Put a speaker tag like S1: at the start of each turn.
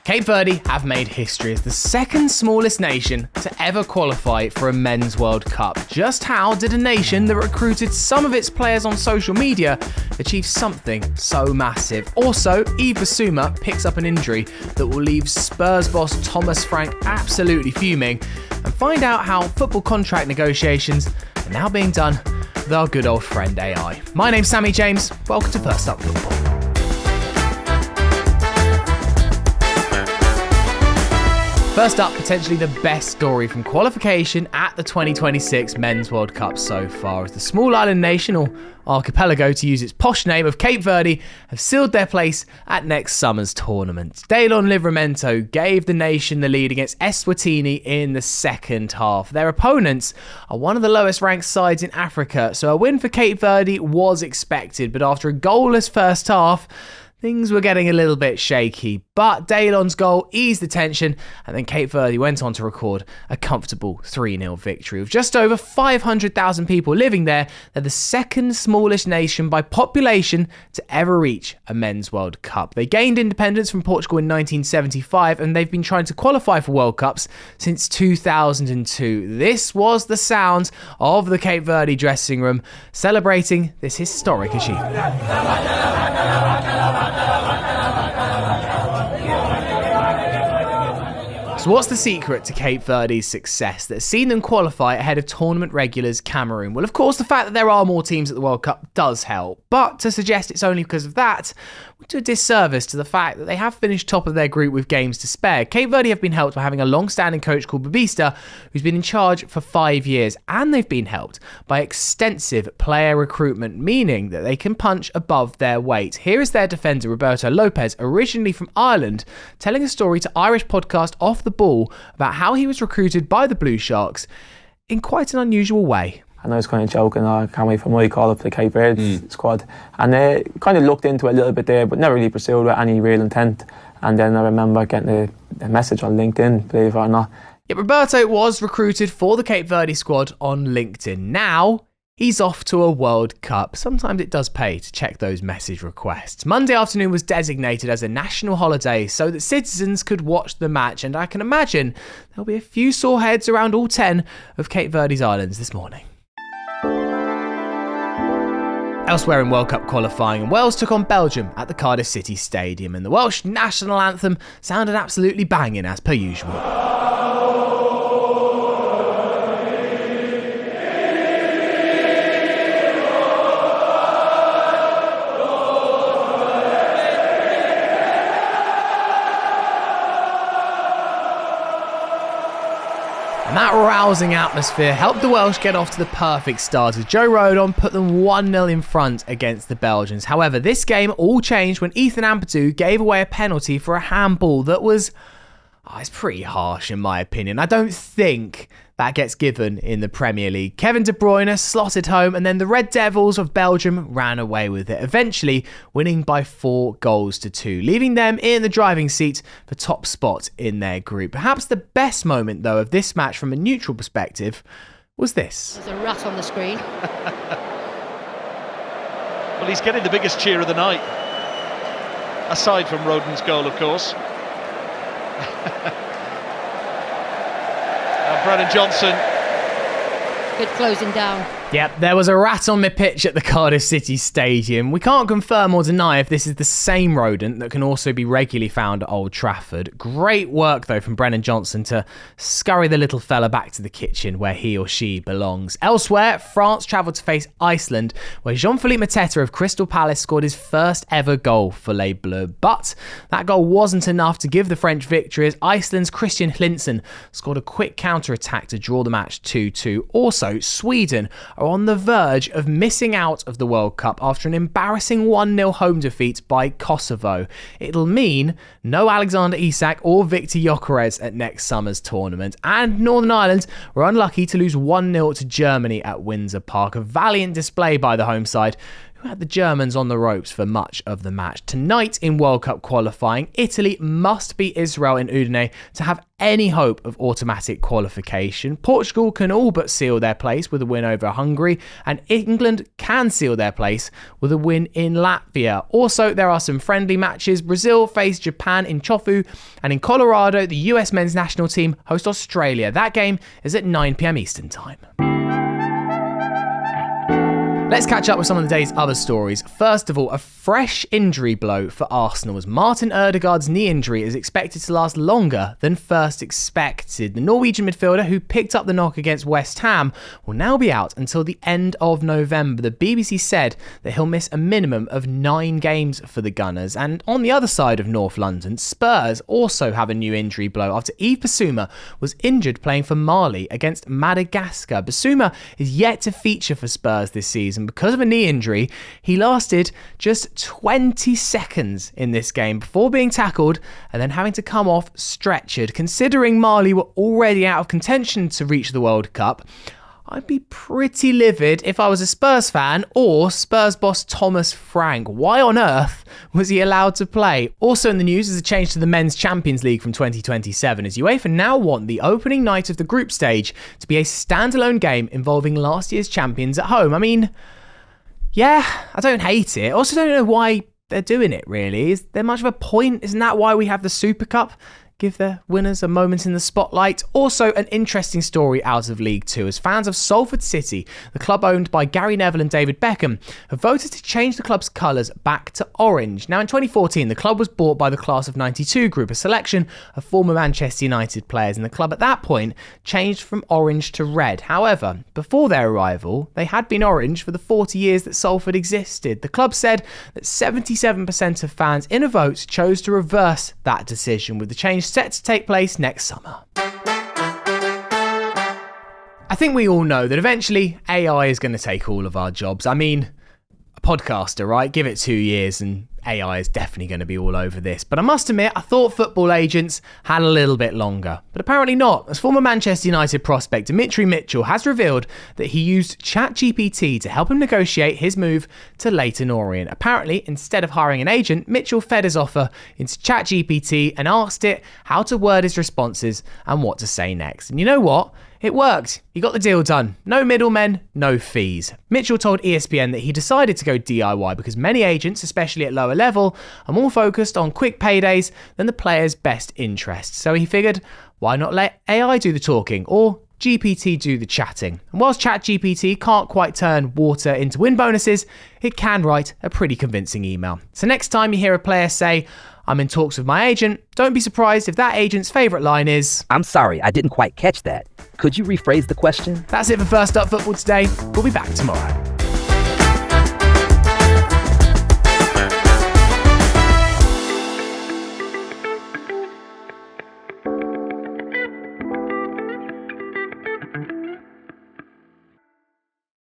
S1: Cape Verde have made history as the second smallest nation to ever qualify for a Men's World Cup. Just how did a nation that recruited some of its players on social media achieve something so massive? Also, Yves Bissouma picks up an injury that will leave Spurs boss Thomas Frank absolutely fuming, and find out how football contract negotiations are now being done with our good old friend AI. My name's Sammy James. Welcome to First Up Football. First up, potentially the best story from qualification at the 2026 Men's World Cup so far, as the small island nation, or archipelago to use its posh name, of Cape Verde have sealed their place at next summer's tournament. Daylon Livramento gave the nation the lead against Eswatini in the second half. Their opponents are one of the lowest ranked sides in Africa, so a win for Cape Verde was expected, but after a goalless first half, things were getting a little bit shaky, but Daylon's goal eased the tension, and then Cape Verde went on to record a comfortable 3-0 victory. With just over 500,000 people living there, they're the second smallest nation by population to ever reach a Men's World Cup. They gained independence from Portugal in 1975, and they've been trying to qualify for World Cups since 2002. This was the sound of the Cape Verde dressing room celebrating this historic achievement. So what's the secret to Cape Verde's success that's seen them qualify ahead of tournament regulars Cameroon? Well, of course, the fact that there are more teams at the World Cup does help, but to suggest it's only because of that would do a disservice to the fact that they have finished top of their group with games to spare. Cape Verde have been helped by having a long-standing coach called Babista, who's been in charge for 5 years, and they've been helped by extensive player recruitment, meaning that they can punch above their weight. Here is their defender, Roberto Lopez, originally from Ireland, telling a story to Irish podcast Off the Ball about how he was recruited by the Blue Sharks in quite an unusual way.
S2: And I was kind of joking, I can't wait for my call up to the Cape Verde squad. And they kind of looked into it a little bit there, but never really pursued with any real intent. And then I remember getting a message on LinkedIn, believe it or not.
S1: Yeah, Roberto was recruited for the Cape Verde squad on LinkedIn. Now he's off to a World Cup. Sometimes it does pay to check those message requests. Monday afternoon was designated as a national holiday so that citizens could watch the match, and I can imagine there'll be a few sore heads around all 10 of Cape Verde's islands this morning. Elsewhere in World Cup qualifying, Wales took on Belgium at the Cardiff City Stadium, and the Welsh national anthem sounded absolutely banging as per usual. And that rousing atmosphere helped the Welsh get off to the perfect start as Joe Rodon put them 1-0 in front against the Belgians. However, this game all changed when Ethan Ampadu gave away a penalty for a handball that was it's pretty harsh in my opinion. I don't think that gets given in the Premier League. Kevin De Bruyne slotted home, and then the Red Devils of Belgium ran away with it, eventually winning by 4-2, leaving them in the driving seat for top spot in their group. Perhaps the best moment, though, of this match from a neutral perspective was this.
S3: There's a rat on the screen.
S4: Well, he's getting the biggest cheer of the night, aside from Rodon's goal, of course. Brennan Johnson.
S3: Good closing down.
S1: Yep, there was a rat on the pitch at the Cardiff City Stadium. We can't confirm or deny if this is the same rodent that can also be regularly found at Old Trafford. Great work, though, from Brennan Johnson to scurry the little fella back to the kitchen where he or she belongs. Elsewhere, France travelled to face Iceland, where Jean-Philippe Mateta of Crystal Palace scored his first ever goal for Les Bleus. But that goal wasn't enough to give the French victory, as Iceland's Christian Hlinsen scored a quick counter-attack to draw the match 2-2. Also, Sweden are on the verge of missing out of the World Cup after an embarrassing 1-0 home defeat by Kosovo. It'll mean no Alexander Isak or Victor Gyökeres at next summer's tournament, and Northern Ireland were unlucky to lose 1-0 to Germany at Windsor Park. A valiant display by the home side, who who had the Germans on the ropes for much of the match. Tonight in World Cup qualifying, Italy must beat Israel in Udine to have any hope of automatic qualification. Portugal can all but seal their place with a win over Hungary, and England can seal their place with a win in Latvia. Also, there are some friendly matches. Brazil face Japan in Chofu, and in Colorado, the US men's national team host Australia. That game is at 9 p.m. Eastern Time. Let's catch up with some of the day's other stories. First of all, a fresh injury blow for Arsenal as Martin Ødegaard's knee injury is expected to last longer than first expected. The Norwegian midfielder, who picked up the knock against West Ham, will now be out until the end of November. The BBC said that he'll miss a minimum of 9 games for the Gunners. And on the other side of North London, Spurs also have a new injury blow after Yves Bissouma was injured playing for Mali against Madagascar. Bissouma is yet to feature for Spurs this season. Because of a knee injury, he lasted just 20 seconds in this game before being tackled and then having to come off stretchered. Considering Mali were already out of contention to reach the World Cup, I'd be pretty livid if I was a Spurs fan or Spurs boss Thomas Frank. Why on earth was he allowed to play? Also in the news is a change to the Men's Champions League from 2027, as UEFA now want the opening night of the group stage to be a standalone game involving last year's champions at home. I mean, yeah, I don't hate it. Also don't know why they're doing it, really. Is there much of a point? Isn't that why we have the Super Cup? Give the winners a moment in the spotlight. Also, an interesting story out of League Two, as fans of Salford City, the club owned by Gary Neville and David Beckham, have voted to change the club's colours back to orange. Now, in 2014, the club was bought by the Class of 92 group, a selection of former Manchester United players, and the club at that point changed from orange to red. However, before their arrival, they had been orange for the 40 years that Salford existed. The club said that 77% of fans in a vote chose to reverse that decision, with the change set to take place next summer. I think we all know that eventually AI is going to take all of our jobs. I mean, a podcaster, right? Give it 2 years and AI is definitely going to be all over this. But I must admit, I thought football agents had a little bit longer. But apparently not, as former Manchester United prospect Demetri Mitchell has revealed that he used ChatGPT to help him negotiate his move to Leyton Orient. Apparently, instead of hiring an agent, Mitchell fed his offer into ChatGPT and asked it how to word his responses and what to say next. And you know what? It worked. He got the deal done. No middlemen, no fees. Mitchell told ESPN that he decided to go DIY because many agents, especially at lower level, are more focused on quick paydays than the player's best interests. So he figured, why not let AI do the talking or GPT do the chatting? And whilst ChatGPT can't quite turn water into win bonuses, it can write a pretty convincing email. So next time you hear a player say, "I'm in talks with my agent," don't be surprised if that agent's favourite line is,
S5: "I'm sorry, I didn't quite catch that. Could you rephrase the question?"
S1: That's it for First Up Football today. We'll be back tomorrow.